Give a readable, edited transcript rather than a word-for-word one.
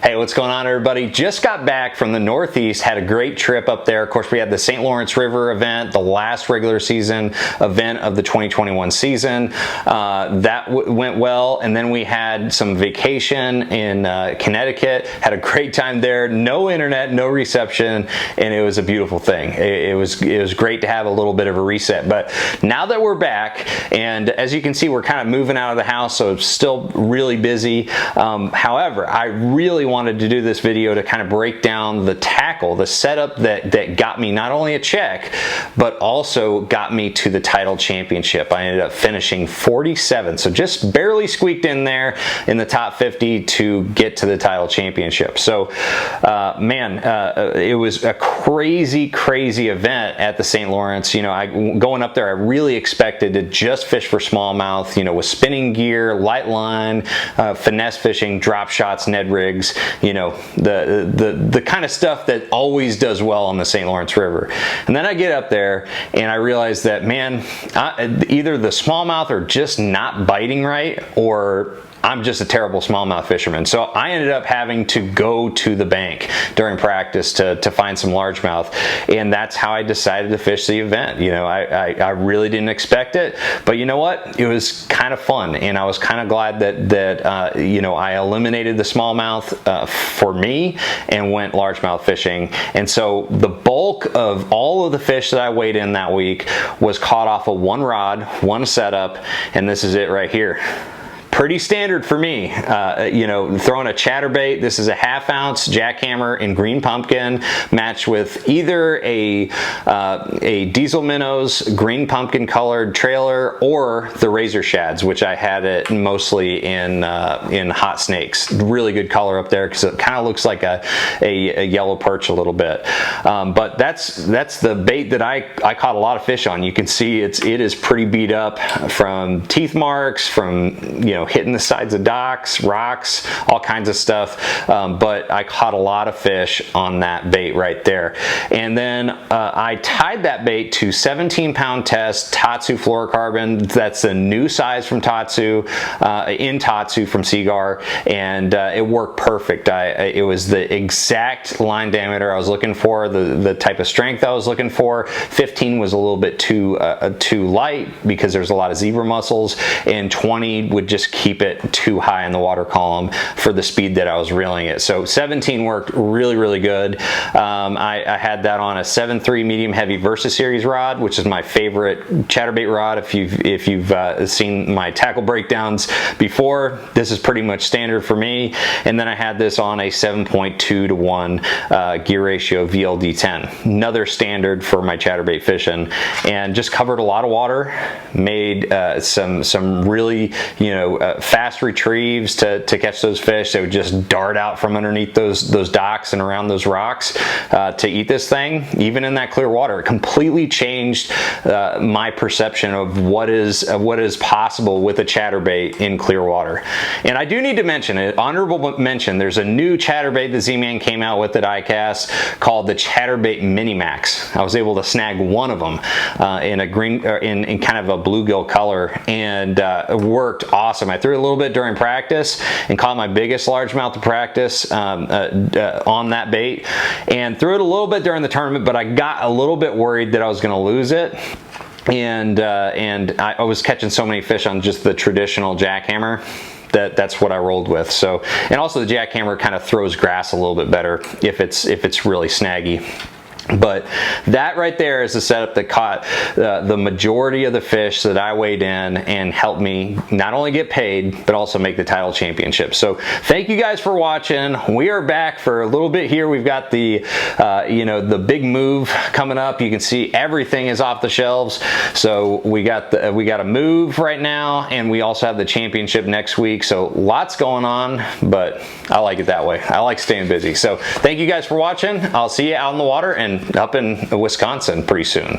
Hey, what's going on, everybody? Just got back from the Northeast, had a great trip up there. Of course, we had the St. Lawrence River event, the last regular season event of the 2021 season. That went well, and then we had some vacation in Connecticut, had a great time there. No internet, no reception, and it was a beautiful thing. It was great to have a little bit of a reset. But now that we're back, and as you can see, we're kind of moving out of the house, so it's still really busy. However, I really wanted to do this video to kind of break down the tackle, the setup that got me not only a check, but also got me to the title championship. I ended up finishing 47th, so just barely squeaked in there in the top 50 to get to the title championship. So, it was a crazy event at the St. Lawrence. You know, going up there, I really expected to just fish for smallmouth, you know, with spinning gear, light line, finesse fishing, drop shots, Ned rigs, you know, the kind of stuff that always does well on the St. Lawrence River. And then I get up there and I realize that, man, either the smallmouth are just not biting right, or I'm just a terrible smallmouth fisherman. So I ended up having to go to the bank during practice to find some largemouth, and that's how I decided to fish the event. You know, I really didn't expect it, but you know what? It was kind of fun, and I was kind of glad that you know, I eliminated the smallmouth for me and went largemouth fishing. And so the bulk of all of the fish that I weighed in that week was caught off of one rod, one setup, and this is it right here. Pretty standard for me, you know, throwing a chatterbait. This is a 1/2 ounce jackhammer in green pumpkin, matched with either a diesel minnows green pumpkin colored trailer or the razor shads, which I had it mostly in hot snakes. Really good color up there because it kind of looks like a yellow perch a little bit. But that's the bait that I caught a lot of fish on. You can see it is pretty beat up from teeth marks, from, you know, hitting the sides of docks, rocks, all kinds of stuff. But I caught a lot of fish on that bait right there. And then I tied that bait to 17-pound test Tatsu fluorocarbon. That's a new size from Tatsu, in Tatsu from Seagar, and it worked perfect. It was the exact line diameter I was looking for, the type of strength I was looking for. 15 was a little bit too light because there's a lot of zebra mussels, and 20 would just keep it too high in the water column for the speed that I was reeling it. So 17 worked really good. I had that on a 7.3 medium heavy Versa series rod, which is my favorite chatterbait rod. If you've seen my tackle breakdowns before, this is pretty much standard for me. And then I had this on a 7.2 to 1 gear ratio VLD10, another standard for my chatterbait fishing, and just covered a lot of water, made some really, you know, fast retrieves to catch those fish. They would just dart out from underneath those docks and around those rocks to eat this thing, even in that clear water. It completely changed my perception of what is possible with a chatterbait in clear water. And I do need to mention it, honorable mention, there's a new chatterbait that Z-Man came out with at iCast called the Chatterbait Mini Max. I was able to snag one of them in a green, in kind of a bluegill color, and it worked awesome. I threw it a little bit during practice and caught my biggest largemouth to practice on that bait, and threw it a little bit during the tournament, but I got a little bit worried that I was going to lose it. And I was catching so many fish on just the traditional jackhammer that's what I rolled with. So, and also the jackhammer kind of throws grass a little bit better if it's really snaggy. But that right there is the setup that caught the majority of the fish that I weighed in and helped me not only get paid, but also make the title championship. So thank you guys for watching. We are back for a little bit here. We've got the, you know, the big move coming up. You can see everything is off the shelves. So we got a move right now, and we also have the championship next week. So lots going on, but I like it that way. I like staying busy. So thank you guys for watching. I'll see you out in the water and up in Wisconsin pretty soon.